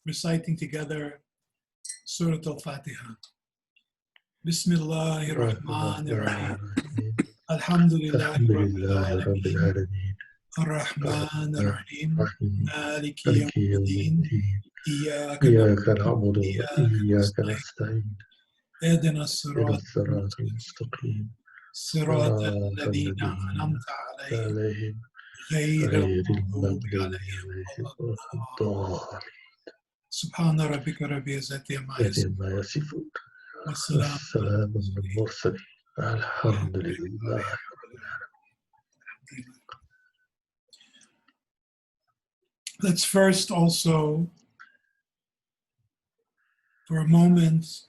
reciting together Surah Al-Fatiha. Bismillahir Rahmanir Rahim. Alhamdulillahi Rabbil Alameen. Ar-Rahmanir Rahim. Maliki Yawmiddin. Iyyaka na'budu wa iyyaka nasta'in. اهدنا الصراط المستقيم صراط الذين أنعمت عليهم غير المغضوب عليهم ولا الضالين. سبحان ربك رب العزة عما يصفون والسلام على المرسلين الحمد لله رب العالمين. Let's first also, for a moment,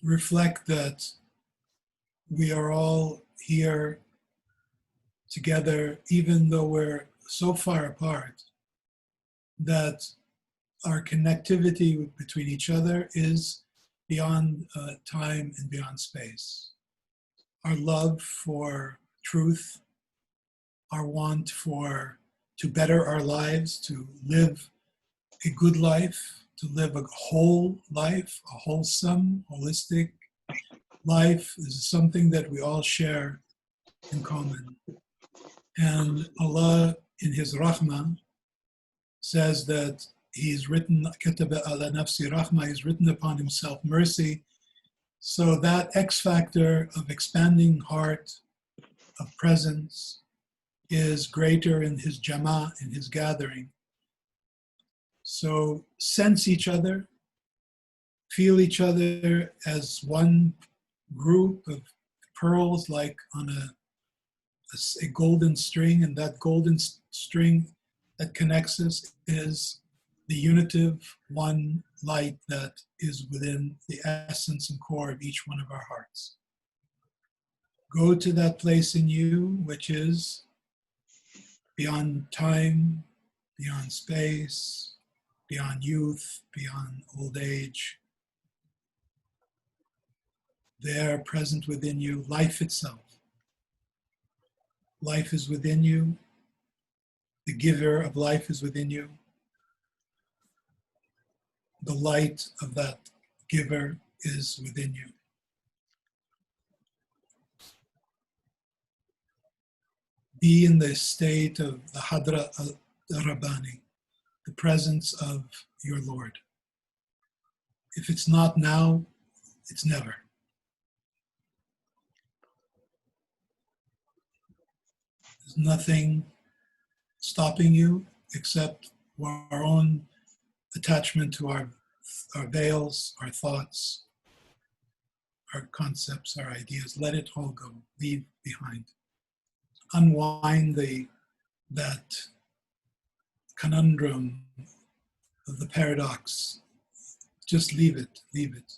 reflect that we are all here together, even though we're so far apart, that our connectivity between each other is beyond time and beyond space. Our love for truth, our want to better our lives, to live a good life, to live a whole life, a wholesome, holistic life is something that we all share in common. And Allah, in His Rahmah, says that He's written, Kataba ala nafsi rahmah, He's written upon Himself mercy. So that X factor of expanding heart, of presence, is greater in His Jama'ah, in His gathering. So sense each other, feel each other as one group of pearls, like on a golden string, and that golden string that connects us is the unitive one light that is within the essence and core of each one of our hearts. Go to that place in you which is beyond time, beyond space, beyond youth, beyond old age. There, present within you, life itself. Life is within you. The giver of life is within you. The light of that giver is within you. Be in the state of the Hadra al-Rabbani, the presence of your Lord. If it's not now, it's never. There's nothing stopping you except our own attachment to our veils, our thoughts, our concepts, our ideas. Let it all go. Leave behind. Unwind that conundrum of the paradox. Just leave it. Leave it.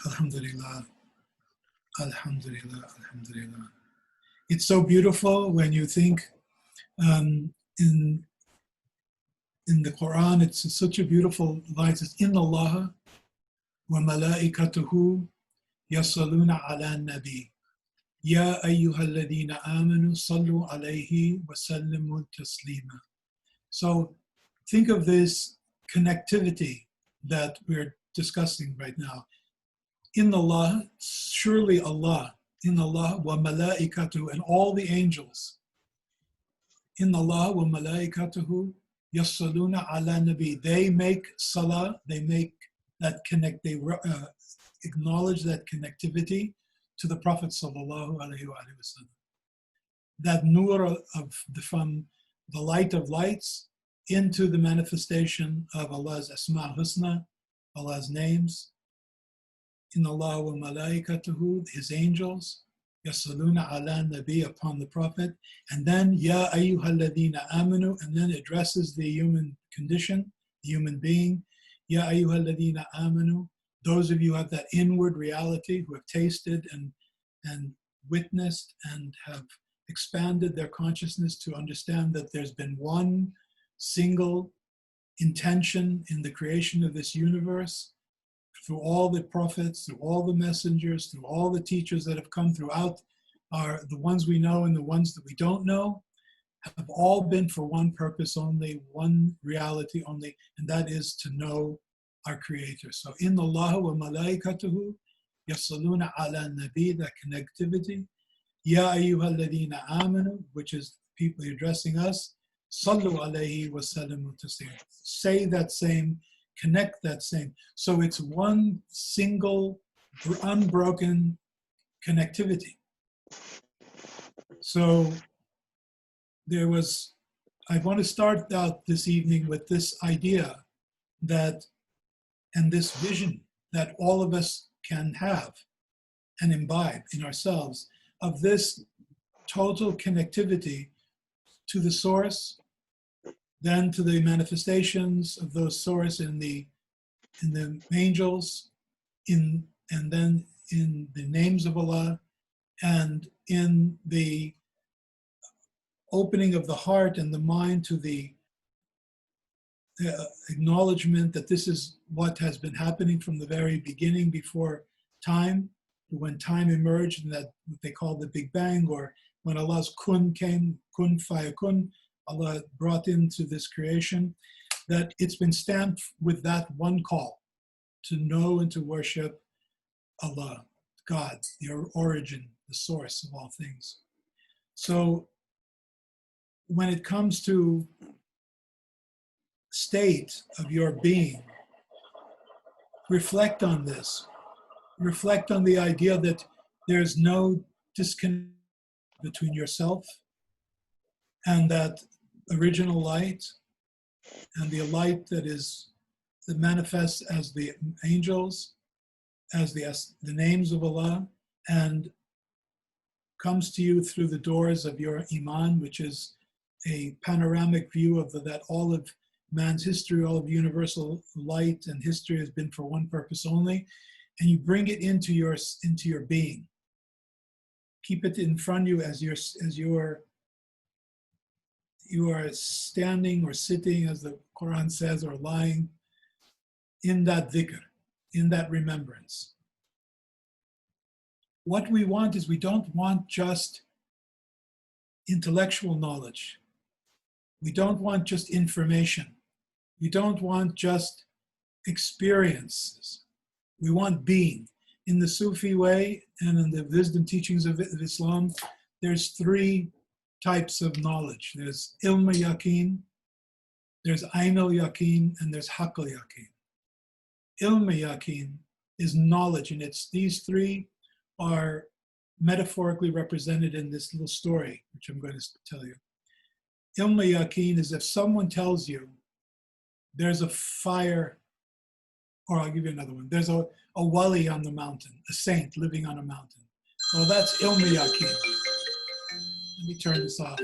Alhamdulillah. Alhamdulillah. Alhamdulillah. It's so beautiful when you think in the Quran, it's such a beautiful line. It's Inna Allah wa malaikatuhu yasalluna ala nabi. Ya ayyuhalladhina amanu sallu alayhi wa sallimu taslima. So think of this connectivity that we're discussing right now. Inna Allah, surely Allah, Inna Allah wa malaikatuhu, and all the angels. Inna Allah wa malaikatuhu yasalluna ala nabi. They make salah, they make that connect, they acknowledge that connectivity to the Prophet sallallahu alaihi wasallam. That nur from the light of lights into the manifestation of Allah's Asma Husna, Allah's names. Inna Allah wa malaikatuhu, His angels, yasaluna ala nabi, upon the Prophet, and then Ya ayyuhalladhina amanu, and then addresses the human condition, the human being. Ya ayyuhalladhina amanu, those of you who have that inward reality, who have tasted and witnessed and have expanded their consciousness to understand that there's been one single intention in the creation of this universe, through all the prophets, through all the messengers, through all the teachers that have come throughout, the ones we know and the ones that we don't know, have all been for one purpose only, one reality only, and that is to know our Creator. So in Allah wa malaikatuhu yasaluna ala nabi, that connectivity. Ya ayyuha alladhina amanu, which is people addressing us. Sallu alayhi wa sallimu taslim. Say that same, connect that same. So it's one single, unbroken connectivity. So I want to start out this evening with this idea that, and this vision that all of us can have and imbibe in ourselves of this total connectivity to the source, then to the manifestations of those source in the angels, and then in the names of Allah, and in the opening of the heart and the mind to the acknowledgement that this is what has been happening from the very beginning before time, when time emerged, and that what they call the Big Bang, or when Allah's kun came, kun fayakun, Allah brought into this creation, that it's been stamped with that one call to know and to worship Allah, God, the origin, the source of all things. So when it comes to state of your being, reflect on this. Reflect on the idea that there's no disconnect between yourself and that original light, and the light that manifests as the angels, as the names of Allah, and comes to you through the doors of your iman, which is a panoramic view of that all of man's history, all of universal light and history has been for one purpose only, and you bring it into your being. Keep it in front of you as you are standing or sitting, as the Quran says, or lying in that dhikr, in that remembrance. What we want is, we don't want just intellectual knowledge. We don't want just information. We don't want just experiences. We want being. In the Sufi way and in the wisdom teachings of Islam, there's three types of knowledge. There's ilm yaqeen, there's ayn al-yaqeen, and there's haqq al-yaqeen. Ilm yaqeen is knowledge, and these three are metaphorically represented in this little story, which I'm going to tell you. Ilm yaqeen is if someone tells you there's a fire, or I'll give you another one. There's a wali on the mountain, a saint living on a mountain. Well, that's ilm yaqeen. Let me turn this off.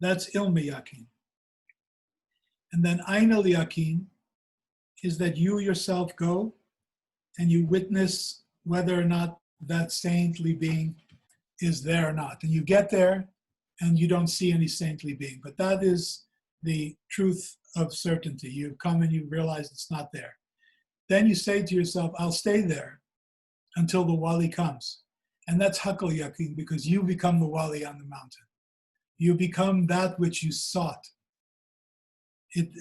That's ilm yaqeen. And then ayn al-yaqeen is that you yourself go and you witness whether or not that saintly being is there or not. And you get there and you don't see any saintly being. But that is the truth of certainty. You come and you realize it's not there. Then you say to yourself, I'll stay there until the wali comes. And that's haqq al-yaqeen, because you become the wali on the mountain. You become that which you sought.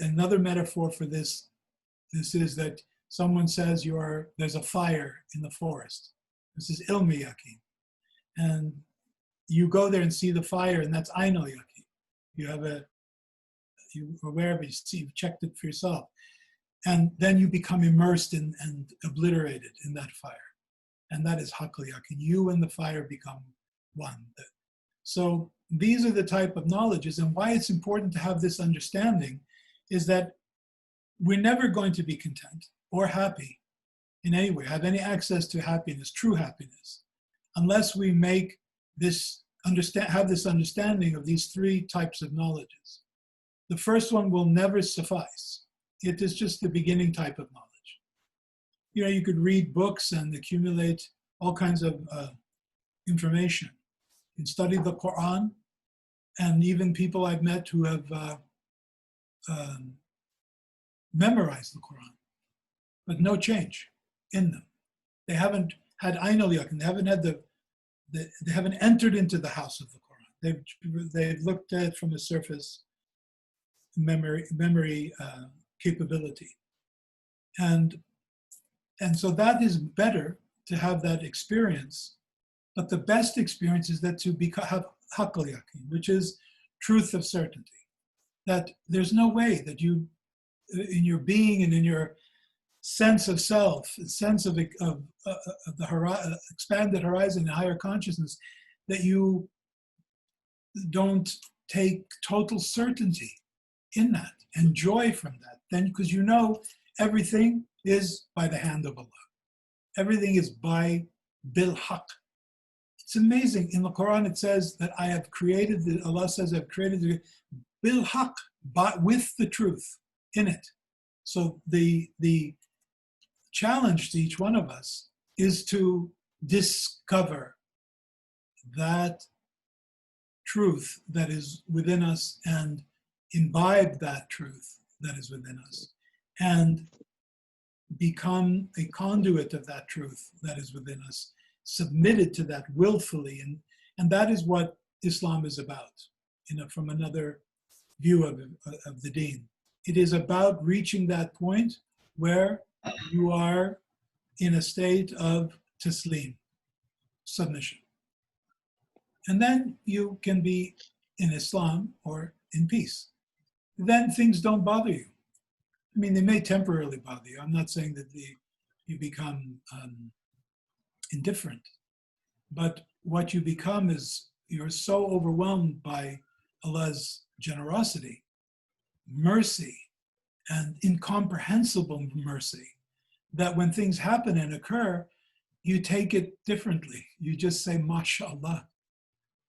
Another metaphor for this is that someone says there's a fire in the forest. This is ilm yaqeen. And you go there and see the fire, and that's ayn al-yaqeen. You're aware of it, you've checked it for yourself. And then you become immersed and obliterated in that fire. And that is haqq al-yaqeen. You and the fire become one. So these are the type of knowledges, and why it's important to have this understanding is that we're never going to be content or happy in any way, have any access to happiness, true happiness, unless we make have this understanding of these three types of knowledges. The first one will never suffice. It is just the beginning type of knowledge. You could read books and accumulate all kinds of information. You can study the Quran, and even people I've met who have memorized the Quran, but no change in them. They haven't had ayn al-yaqeen. They haven't had they haven't entered into the house of the Quran. They've looked at it from a surface memory capability, and so that is better to have that experience. But the best experience is that to have haqqal yaqeen, which is truth of certainty. That there's no way that you, in your being and in your sense of self, sense of the expanded horizon and higher consciousness, that you don't take total certainty in that and joy from that. Then, because you know everything is by the hand of Allah. Everything is by bil haq. It's amazing. In the Quran, it says that Allah says, I've created the bil haq, with the truth in it. So the challenge to each one of us is to discover that truth that is within us and imbibe that truth that is within us and become a conduit of that truth that is within us, submitted to that willfully. And that is what Islam is about, from another view of the deen. It is about reaching that point where you are in a state of taslim, submission. And then you can be in Islam or in peace. Then things don't bother you. I mean, they may temporarily bother you. I'm not saying that you become indifferent, but what you become is you're so overwhelmed by Allah's generosity, mercy, and incomprehensible mercy that when things happen and occur, you take it differently. You just say, MashaAllah.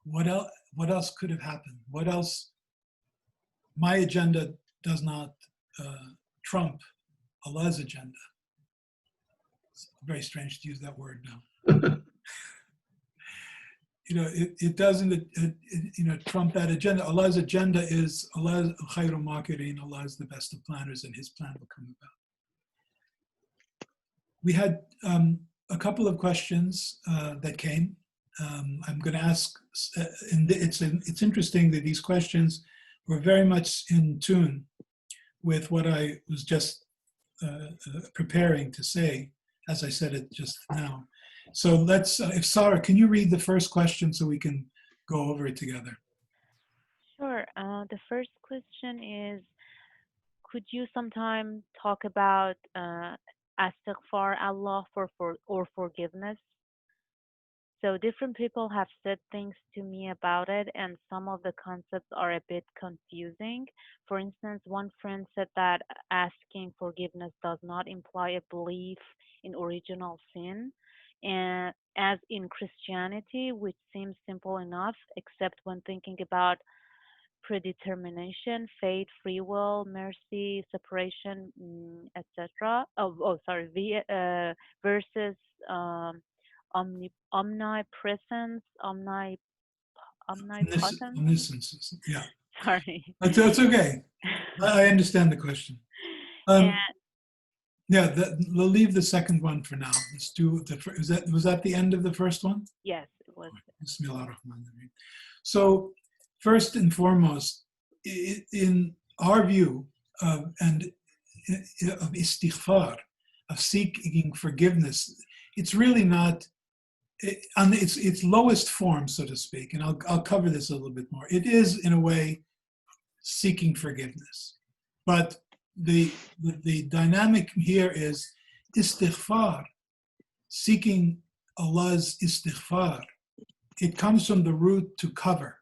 What else could have happened? What else? My agenda does not trump Allah's agenda. It's very strange to use that word now. It doesn't trump that agenda. Allah's agenda is Allah khayrul makirin. Allah is the best of planners, and His plan will come about. We had a couple of questions that came. I'm going to ask, and it's interesting that these questions were very much in tune with what I was just preparing to say, as I said it just now. So let's, if Sarah, can you read the first question so we can go over it together? Sure. The first question is, could you sometime talk about astaghfar Allah or forgiveness? So different people have said things to me about it, and some of the concepts are a bit confusing. For instance, one friend said that asking forgiveness does not imply a belief in original sin, and as in Christianity, which seems simple enough, except when thinking about predetermination, fate, free will, mercy, separation, etc. Versus omnipresence, omnipotence. Omniscience, yeah. Sorry. That's okay. I understand the question. And Yeah, we'll leave the second one for now. Let's do was that the end of the first one? yes, it was. So first and foremost, in our view of istighfar, of seeking forgiveness, it's really not on its lowest form, so to speak. And I'll cover this a little bit more. It is in a way seeking forgiveness, but the dynamic here is istighfar, seeking Allah's istighfar. It comes from the root to cover.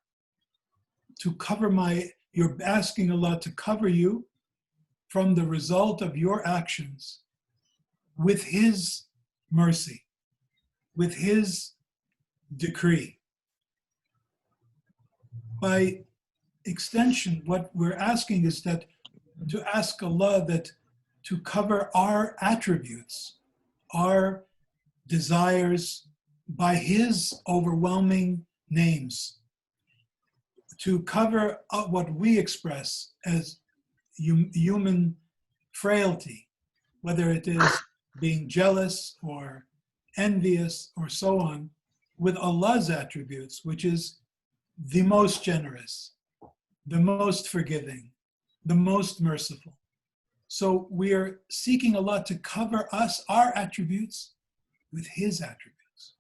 You're asking Allah to cover you from the result of your actions with His mercy, with His decree. By extension, what we're asking is that to ask Allah that to cover our attributes, our desires by His overwhelming names, to cover up what we express as human frailty, whether it is being jealous or envious or so on, with Allah's attributes, which is the most generous, the most forgiving, the most merciful. So we are seeking Allah to cover us, our attributes, with His attributes.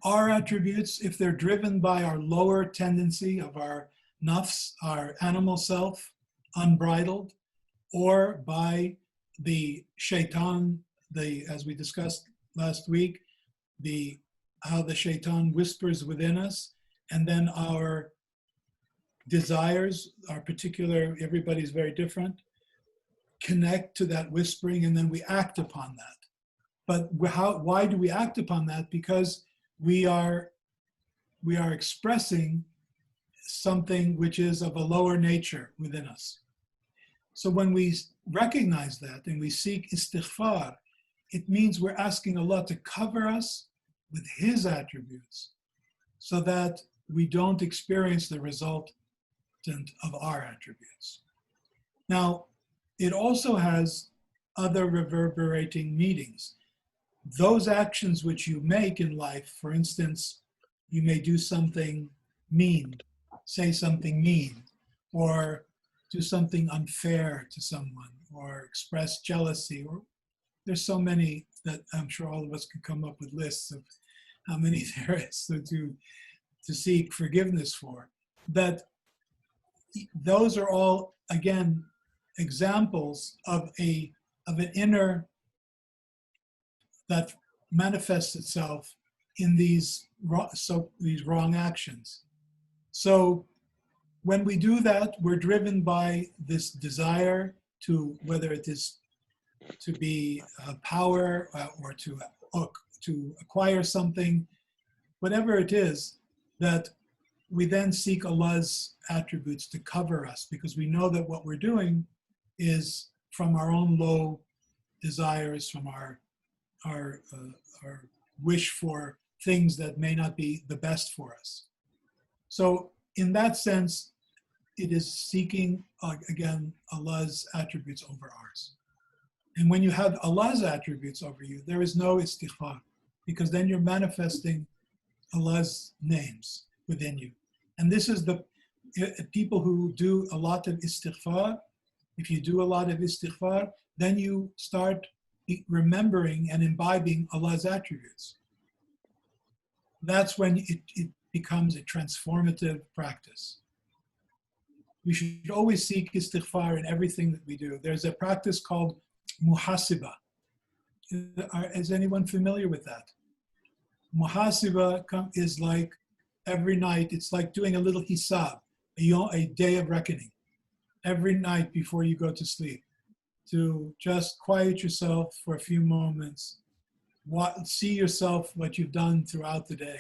Our attributes, if they're driven by our lower tendency of our nafs, our animal self, unbridled, or by the shaitan, as we discussed last week, how the shaitan whispers within us, and then our desires, our particular, everybody's very different, connect to that whispering, and then we act upon that. But why do we act upon that? Because we are expressing something which is of a lower nature within us. So when we recognize that and we seek istighfar, it means we're asking Allah to cover us with His attributes so that we don't experience the resultant of our attributes. Now, it also has other reverberating meanings. Those actions which you make in life, for instance, you may do something mean, say something mean, or do something unfair to someone, or express jealousy, or there's so many that I'm sure all of us could come up with lists of how many there is to seek forgiveness for. That those are all, again, examples of an inner that manifests itself in these wrong actions. So when we do that, we're driven by this desire to, whether it is to be power or to acquire something, whatever it is, that we then seek Allah's attributes to cover us, because we know that what we're doing is from our own low desires, from our wish for things that may not be the best for us. So in that sense, it is seeking, again, Allah's attributes over ours. And when you have Allah's attributes over you, there is no istighfar, because then you're manifesting Allah's names within you. And this is the people who do a lot of istighfar. If you do a lot of istighfar, then you start remembering and imbibing Allah's attributes. That's when it becomes a transformative practice. We should always seek istighfar in everything that we do. There's a practice called muhasiba. Is anyone familiar with that? Muhasiba is like every night, it's like doing a little hisab, a day of reckoning, every night before you go to sleep, to just quiet yourself for a few moments, see yourself, what you've done throughout the day,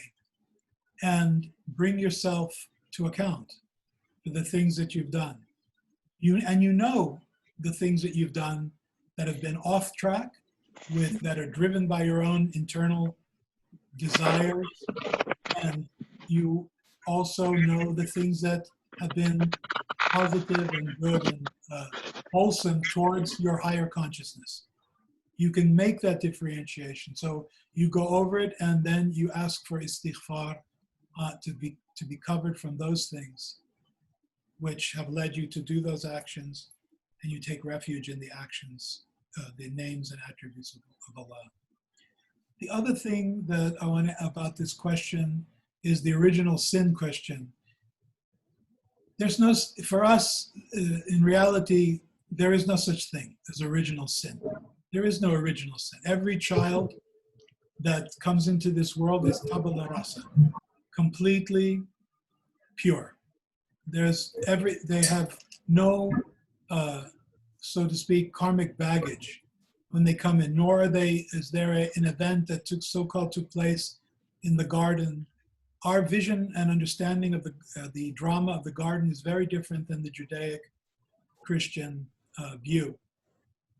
and bring yourself to account for the things that you've done. You know the things that you've done that have been off track, that are driven by your own internal desires, and you also know the things that have been positive and good and wholesome towards your higher consciousness. You can make that differentiation. So you go over it, and then you ask for istighfar to be covered from those things which have led you to do those actions, and you take refuge in the actions, the names and attributes of Allah. The other thing that I want about this question is the original sin question. There's no, for us, in reality, there is no such thing as original sin. There is no original sin. Every child that comes into this world is tabula rasa, completely pure. They have no, so to speak, karmic baggage when they come in, nor is there an event that took place in the garden. Our vision and understanding of the drama of the garden is very different than the Judaic Christian view.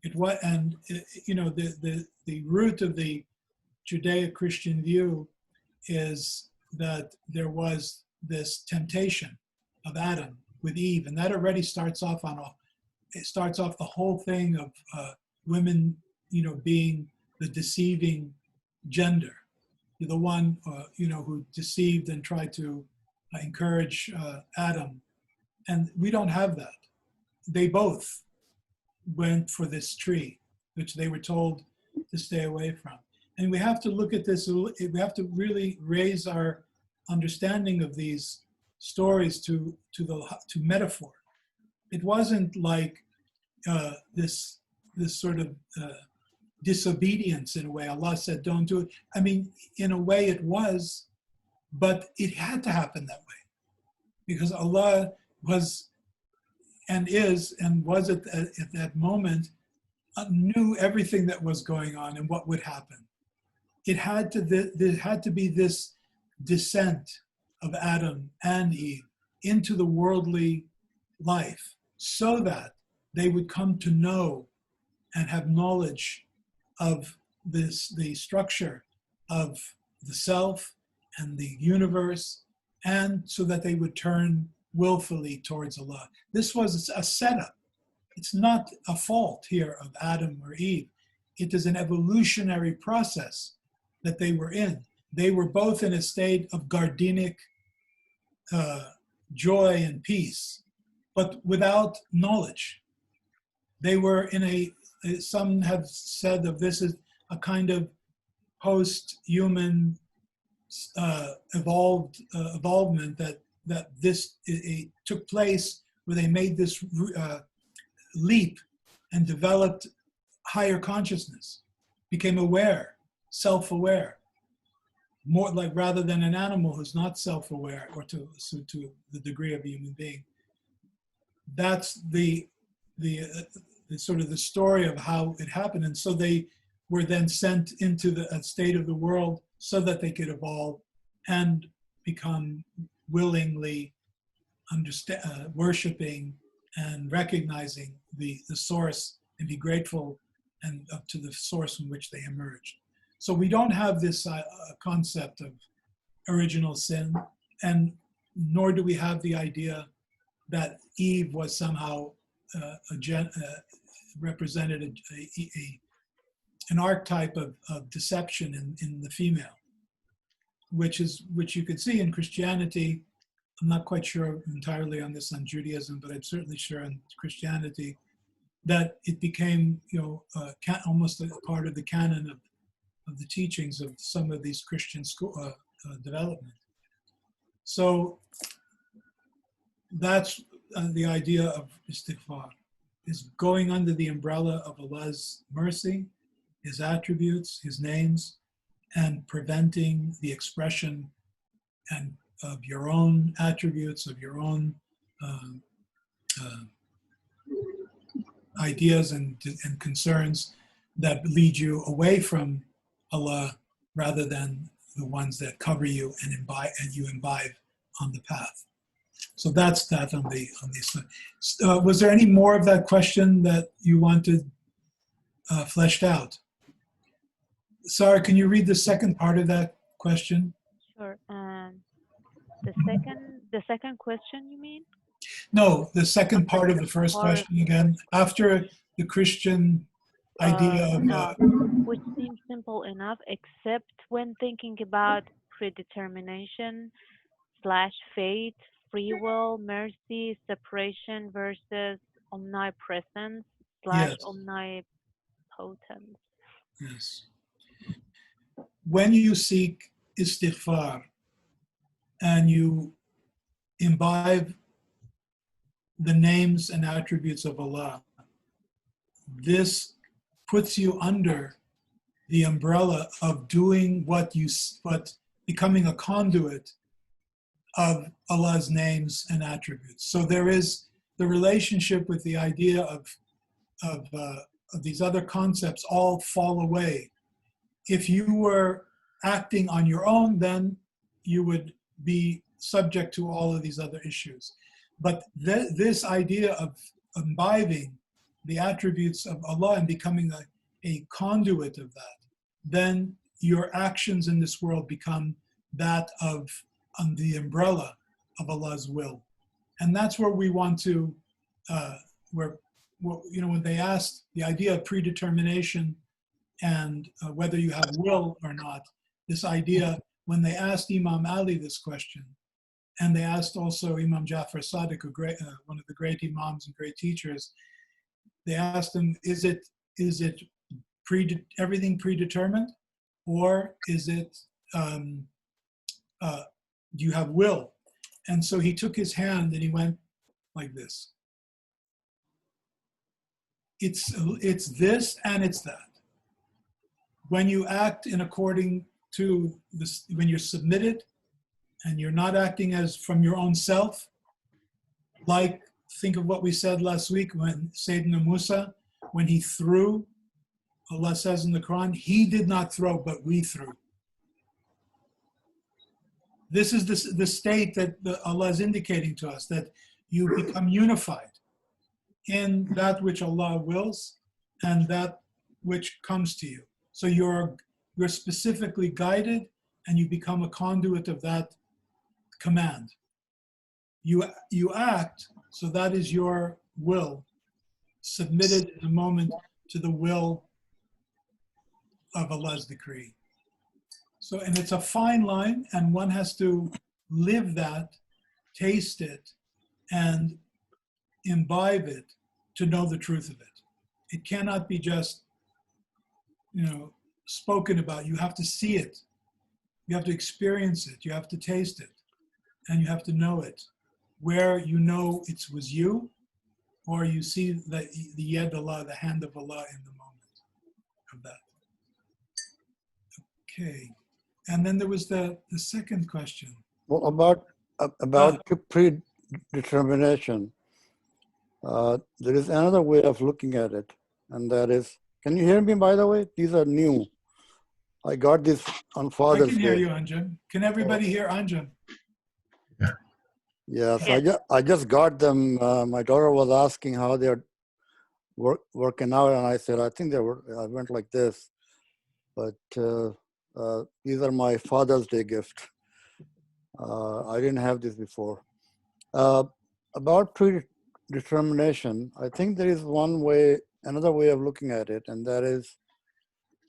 The root of the Judaic Christian view is that there was this temptation of Adam with Eve, and that already starts off the whole thing of women, being the deceiving gender. the one who deceived and tried to encourage Adam. And we don't have that. They both went for this tree, which they were told to stay away from. And we have to look at this, we have to really raise our understanding of these stories to metaphor. It wasn't like this sort of disobedience in a way. Allah said, don't do it. I mean, in a way it was, but it had to happen that way because Allah was and is and was at that moment knew everything that was going on and what would happen. There had to be this descent of Adam and Eve into the worldly life so that they would come to know and have knowledge of the structure of the self and the universe, and so that they would turn willfully towards Allah. This was a setup. It's not a fault here of Adam or Eve. It is an evolutionary process that they were in. They were both in a state of gardenic joy and peace, but without knowledge. They were in some have said that this is a kind of post-human evolvement that this it took place where they made this leap and developed higher consciousness, became aware, self-aware, more like rather than an animal who's not self-aware or to the degree of a human being. That's the sort of the story of how it happened. And so they were then sent into a state of the world so that they could evolve and become willingly worshiping and recognizing the source and be grateful and up to the source from which they emerged. So we don't have this concept of original sin, and nor do we have the idea that Eve was somehow represented an archetype of deception in the female, which you could see in Christianity. I'm not quite sure entirely on this on Judaism, but I'm certainly sure in Christianity that it became almost a part of the canon of the teachings of some of these Christian school development. So that's the idea of istighfar, is going under the umbrella of Allah's mercy, His attributes, His names, and preventing the expression and of your own attributes, of your own ideas and concerns that lead you away from Allah rather than the ones that cover you and you imbibe on the path. So that's that on the was there any more of that question that you wanted fleshed out? Sarah, can you read the second part of that question? Sure. The second question, you mean? No, the second part of the first question again. After the Christian idea of which seems simple enough, except when thinking about predetermination / fate, free will, mercy, separation versus omnipresence / yes. omnipotence. Yes. When you seek istighfar and you imbibe the names and attributes of Allah, this puts you under the umbrella of doing what becoming a conduit of Allah's names and attributes. So there is the relationship with the idea of these other concepts all fall away. If you were acting on your own, then you would be subject to all of these other issues. But this idea of imbibing the attributes of Allah and becoming a conduit of that, then your actions in this world become that of the umbrella of Allah's will. And that's where we want to, when they asked the idea of predetermination and whether you have will or not, This idea, when they asked Imam Ali this question, and they asked also Imam Jafar Sadiq, one of the great imams and great teachers, they asked him, is it everything predetermined, or is it do you have will? And so he took his hand and he went like this. It's this and it's that. When you act in according to this, when you're submitted and you're not acting as from your own self, like think of what we said last week when Sayyidina Musa, when he threw, Allah says in the Quran, he did not throw, but we threw. This is the state that Allah is indicating to us, that you become unified in that which Allah wills and that which comes to you. So you're specifically guided and you become a conduit of that command. You act, so that is your will, submitted in a moment to the will of Allah's decree. So, and it's a fine line, and one has to live that, taste it, and imbibe it to know the truth of it. It cannot be just, spoken about. You have to see it. You have to experience it. You have to taste it, and you have to know it. Where you know it was you, or you see the yad Allah, the hand of Allah in the moment of that. Okay. And then there was the second question. Well, about predetermination, there is another way of looking at it, and that is, can you hear me, by the way? These are new. I got this on Father's Day. I can hear you, Anjan. Can everybody hear Anjan? Yes, I just got them. My daughter was asking how they're working out, and I said, I think I went like this. But these are my Father's Day gift. I didn't have this before. About predetermination, I think there is another way of looking at it, and that is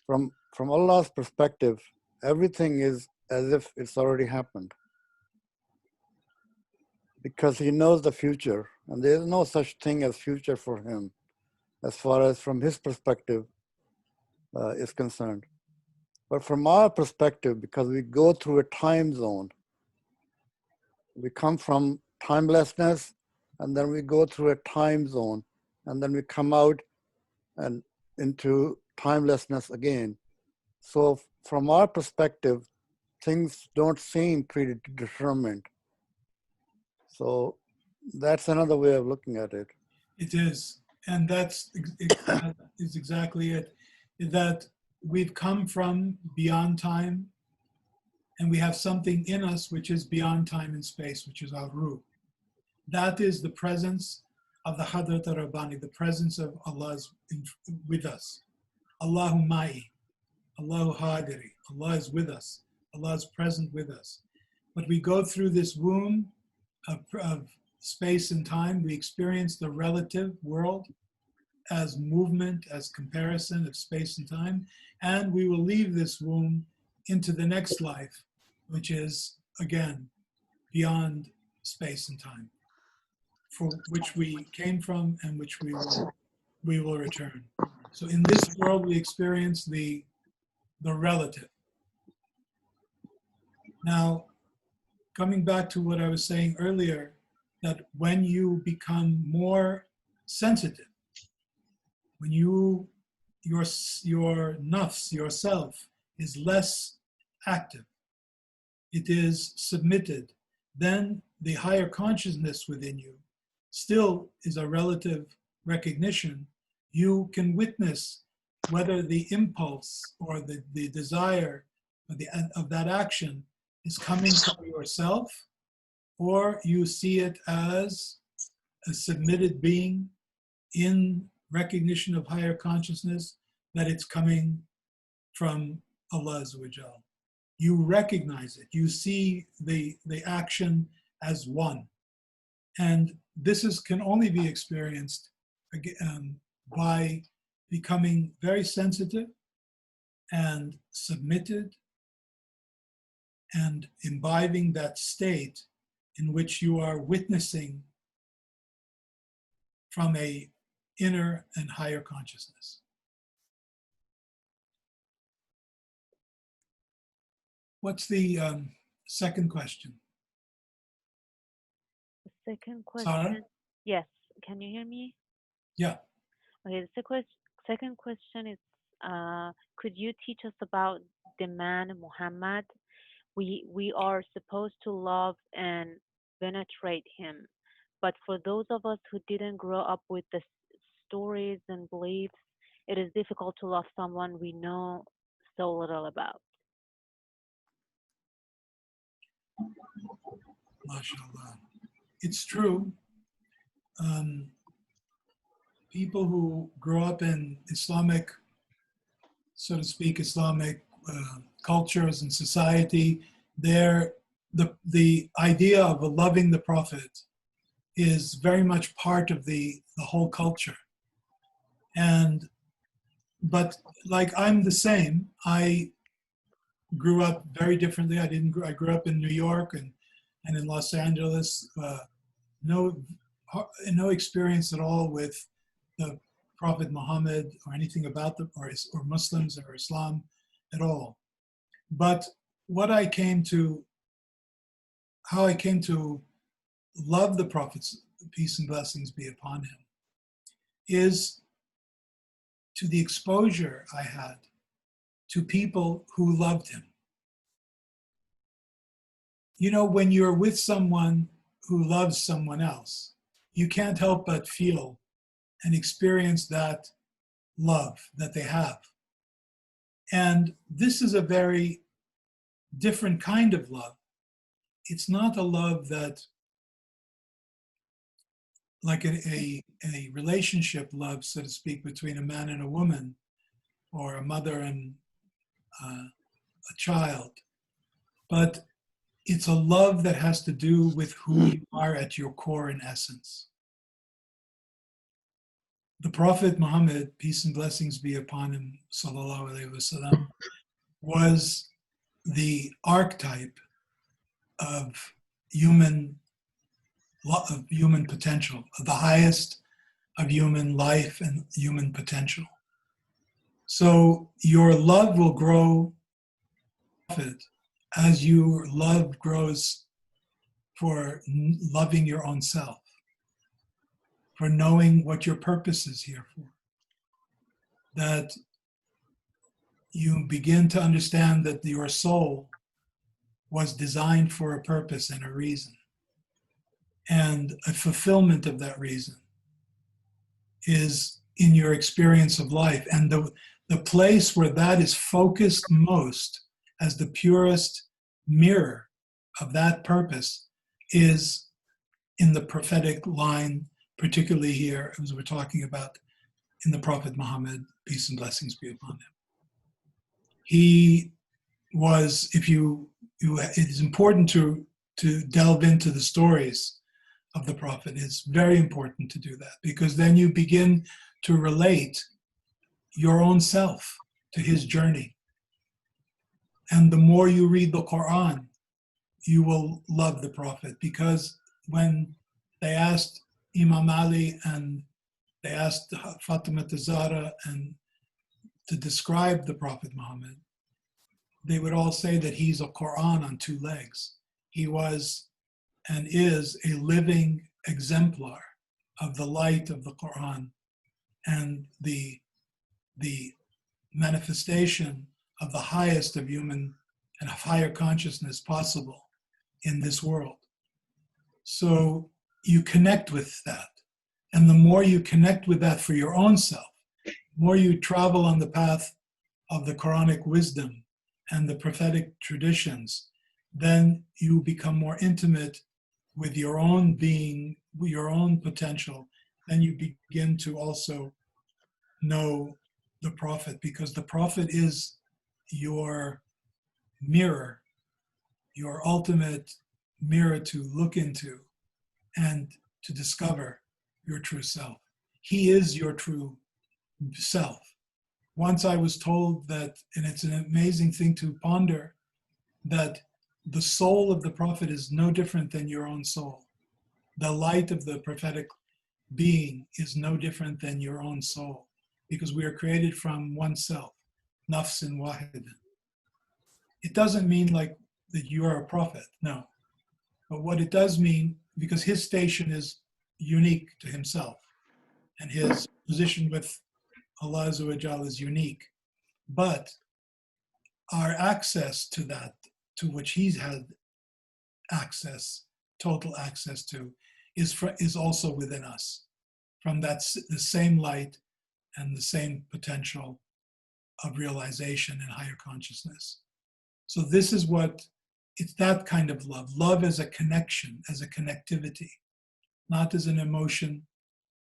from Allah's perspective, everything is as if it's already happened. Because He knows the future, and there is no such thing as future for Him, as far as from His perspective is concerned. But from our perspective, because we go through a time zone, we come from timelessness, and then we go through a time zone, and then we come out and into timelessness again. So from our perspective, things don't seem predetermined. So that's another way of looking at it. It is. And that is exactly it. That we've come from beyond time, and we have something in us which is beyond time and space, which is our ruh. That is the presence of the Hadrat Rabbani, the presence of Allah's with us. Allahu ma'i, Allahu hadiri. Allah is with us. Allah is present with us. But we go through this womb of space and time. We experience the relative world as movement, as comparison of space and time, and we will leave this womb into the next life, which is, again, beyond space and time, for which we came from and which we will return. So in this world, we experience the relative. Now, coming back to what I was saying earlier, that when you become more sensitive, when your nafs, yourself, is less active, it is submitted, then the higher consciousness within you still is a relative recognition. You can witness whether the impulse or the desire of that action is coming from yourself, or you see it as a submitted being in recognition of higher consciousness, that it's coming from Allah Azza wa Jal. You recognize it. You see the action as one. And this can only be experienced by becoming very sensitive and submitted and imbibing that state in which you are witnessing from a inner and higher consciousness. What's the second question? The second Sarah? question. Yes. Can you hear me? Yeah. Okay. The second question is, could you teach us about the man Muhammad? We are supposed to love and penetrate him, but for those of us who didn't grow up with the stories and beliefs, it is difficult to love someone we know so little about. MashaAllah. It's true. People who grow up in Islamic, so to speak, Islamic cultures and society, the idea of loving the Prophet is very much part of the whole culture. But like I'm the same. I grew up very differently. I grew up in New York and in Los Angeles. No experience at all with the Prophet Muhammad or anything about them or Muslims or Islam at all. But how I came to love the Prophet's peace and blessings be upon him, is to the exposure I had to people who loved him. You know, when you're with someone who loves someone else, you can't help but feel and experience that love that they have. And this is a very different kind of love. It's not a love that, like a relationship love, so to speak, between a man and a woman, or a mother and a child. But it's a love that has to do with who you are at your core and essence. The Prophet Muhammad, peace and blessings be upon him, sallallahu alaihi wasallam, was the archetype of human potential, of the highest of human life and human potential. So your love will grow as your love grows for loving your own self, for knowing what your purpose is here for. That you begin to understand that your soul was designed for a purpose and a reason. And a fulfillment of that reason is in your experience of life. And the place where that is focused most as the purest mirror of that purpose is in the prophetic line, particularly here, as we're talking about in the Prophet Muhammad, peace and blessings be upon him. He was, it is important to delve into the stories of the Prophet. It's very important to do that, because then you begin to relate your own self to his journey. And the more you read the Quran, you will love the Prophet, because when they asked Imam Ali and they asked Fatima Zahra and to describe the Prophet Muhammad, they would all say that he's a Quran on two legs. He was and is a living exemplar of the light of the Quran and the manifestation of the highest of human and of higher consciousness possible in this world. So you connect with that. And the more you connect with that for your own self, the more you travel on the path of the Quranic wisdom and the prophetic traditions, then you become more intimate with your own being, with your own potential. Then you begin to also know the Prophet, because the Prophet is your mirror, your ultimate mirror to look into and to discover your true self. He is your true self. Once I was told that, and it's an amazing thing to ponder, that the soul of the prophet is no different than your own soul. The light of the prophetic being is no different than your own soul, because we are created from one self, nafsin wahidan. It doesn't mean like that you are a prophet, no. But what it does mean, because his station is unique to himself, and his position with Allah Azza wa Jal is unique. But our access to that, to which he's had access, total access to, is also within us, from the same light and the same potential of realization and higher consciousness. So this is what, it's that kind of love. Love as a connection, as a connectivity, not as an emotion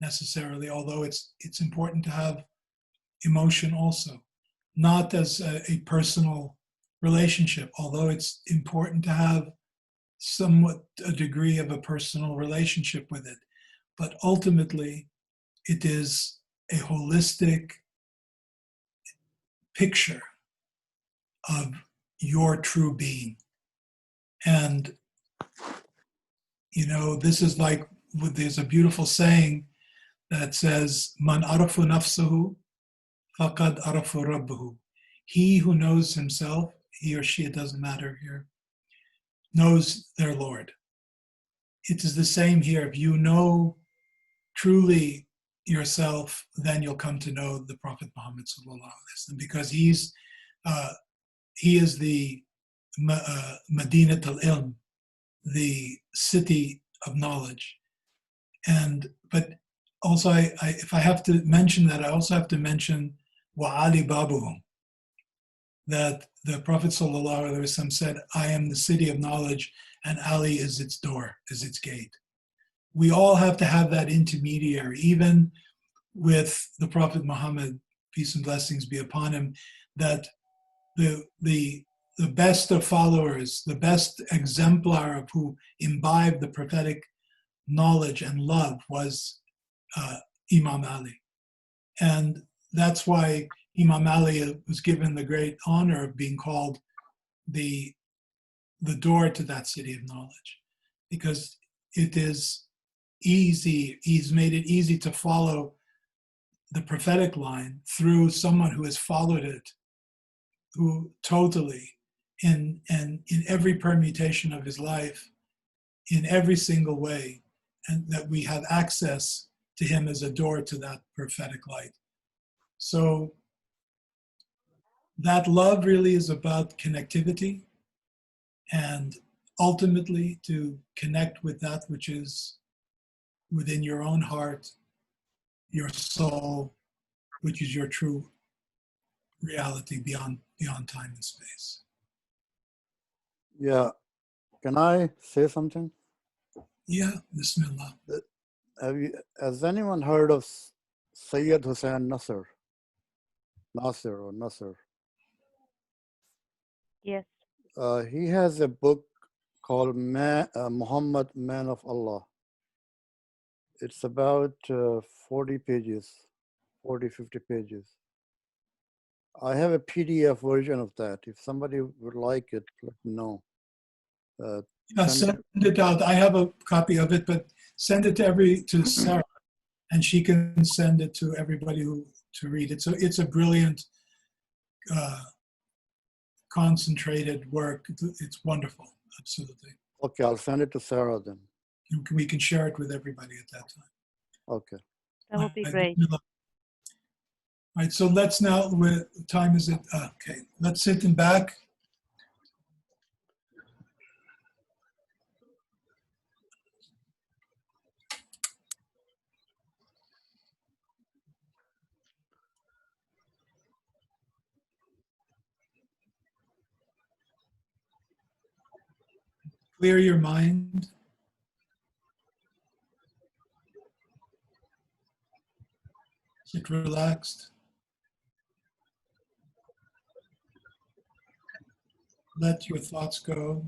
necessarily, although it's important to have emotion also. Not as a personal relationship, although it's important to have somewhat a degree of a personal relationship with it. But ultimately, it is a holistic picture of your true being. And, you know, this is like, there's a beautiful saying that says, Man arafu nafsahu, faqad arafu rabbahu. He who knows himself, he or she, it doesn't matter here, knows their Lord. It is the same here. If you know truly yourself, then you'll come to know the Prophet Muhammad sallallahu alaihi wasallam, because he is the Madinat al-Ilm, the city of knowledge. But also, if I have to mention that, I also have to mention wa Ali Babuhum, that the Prophet sallallahu alaihi wasallam said, I am the city of knowledge, and Ali is its door, is its gate. We all have to have that intermediary, even with the Prophet Muhammad, peace and blessings be upon him, that the best of followers, the best exemplar of who imbibed the prophetic knowledge and love was Imam Ali. And that's why Imam Ali was given the great honor of being called the door to that city of knowledge, because it is easy, he's made it easy to follow the prophetic line through someone who has followed it, who totally, in every permutation of his life, in every single way, and that we have access to him as a door to that prophetic light. So that love really is about connectivity, and ultimately to connect with that which is within your own heart, your soul, which is your true reality beyond time and space. Yeah. Can I say something? Yeah, Bismillah. Has anyone heard of Sayyid Hussain Nasr? Nasr. Yes. He has a book called Muhammad, Man of Allah. It's about 40 pages, 40, 50 pages. I have a PDF version of that. If somebody would like it, let me know. Send it out. I have a copy of it, but send it to Sarah, and she can send it to everybody to read it. So it's a brilliant, concentrated work. It's wonderful, absolutely. Okay, I'll send it to Sarah then. We can share it with everybody at that time. Okay. That would be great. All right, so let's now, what time is it? Okay, let's sit in back. Clear your mind. Sit relaxed. Let your thoughts go.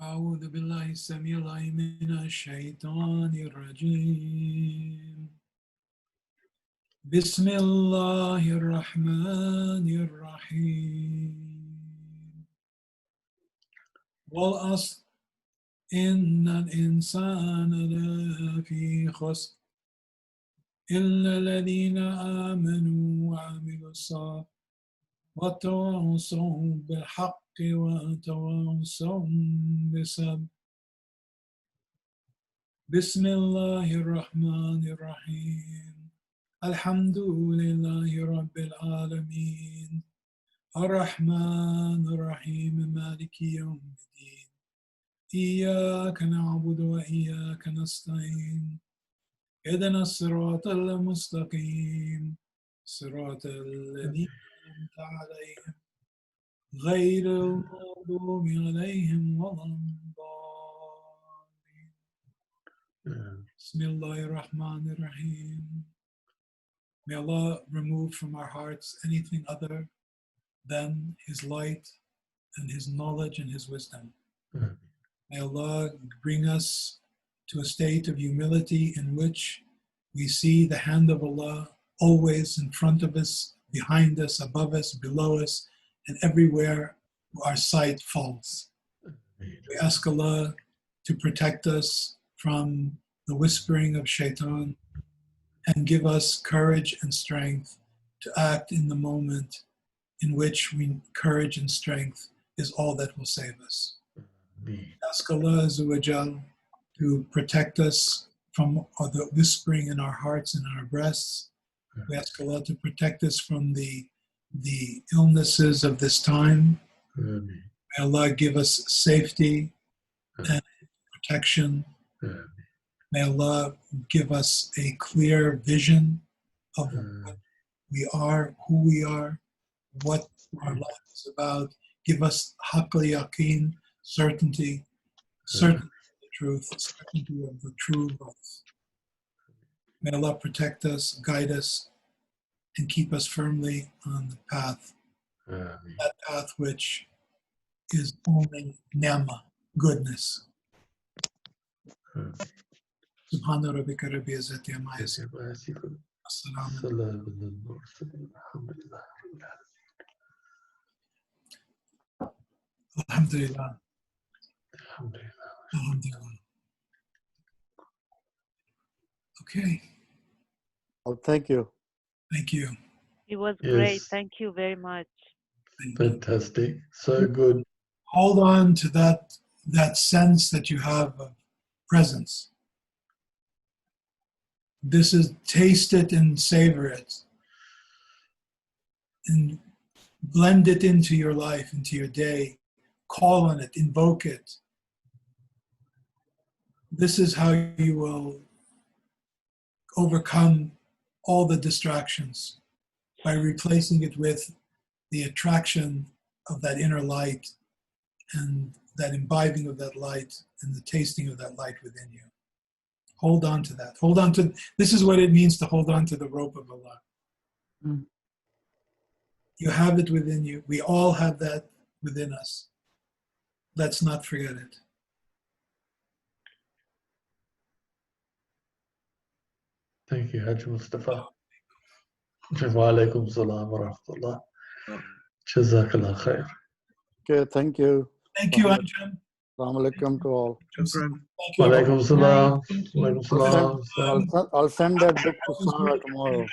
أعوذ بالله السميع العليم من الشيطان الرجيم بسم الله الرحمن الرحيم والعصر إن الإنسان لفي خسر إلا الذين آمنوا وعملوا الصالحات وتواصوا بالحق وتواصوا بالصبر بسم الله الرحمن الرحيم الحمد لله رب العالمين الرحمن الرحيم مالك يوم الدين إياك نعبد وإياك نستعين اهدنا الصراط المستقيم صراط الذين أنعمت عليهم غير المغضوب عليهم ولا الضالين بسم الله الرحمن الرحيم. May Allah remove from our hearts anything other than His light and His knowledge and His wisdom. May Allah bring us to a state of humility in which we see the hand of Allah always in front of us, behind us, above us, below us, and everywhere our sight falls. We ask Allah to protect us from the whispering of shaitan and give us courage and strength to act in the moment in which courage and strength is all that will save us. Ask Allah Azza wa Jal to protect us from the whispering in our hearts and our breasts. We ask Allah to protect us from the illnesses of this time. May Allah give us safety and protection. May Allah give us a clear vision of what we are, who we are, what our life is about. Give us haqq al-yaqeen, certainty of the truth, certainty of the true life. May Allah protect us, guide us, and keep us firmly on the path, that path which is only ni'mah, goodness. Subhana rabbika rabbil izzati amma yasifun. Alhamdulillah. Alhamdulillah. Okay. Well, thank you. Thank you. It was great. Yes. Thank you very much. Thank you. Fantastic. So good. Hold on to that sense that you have of presence. This is taste it and savor it. And blend it into your life, into your day. Call on it, invoke it. This is how you will overcome all the distractions, by replacing it with the attraction of that inner light and that imbibing of that light and the tasting of that light within you. Hold on to that. Hold on to, this is what it means to hold on to the rope of Allah. You have it within you. We all have that within us. Let's not forget it. Thank you, Hajj Mustafa. Wa alaikum salam wa rahmatullah. Jazakallah khair. Okay, thank you. Thank you, Anjan. Assalamu alaikum to all. Thank Wa you. alaikum salam. Thank Wa you. alaikum salam. I'll send that book to Sarah tomorrow.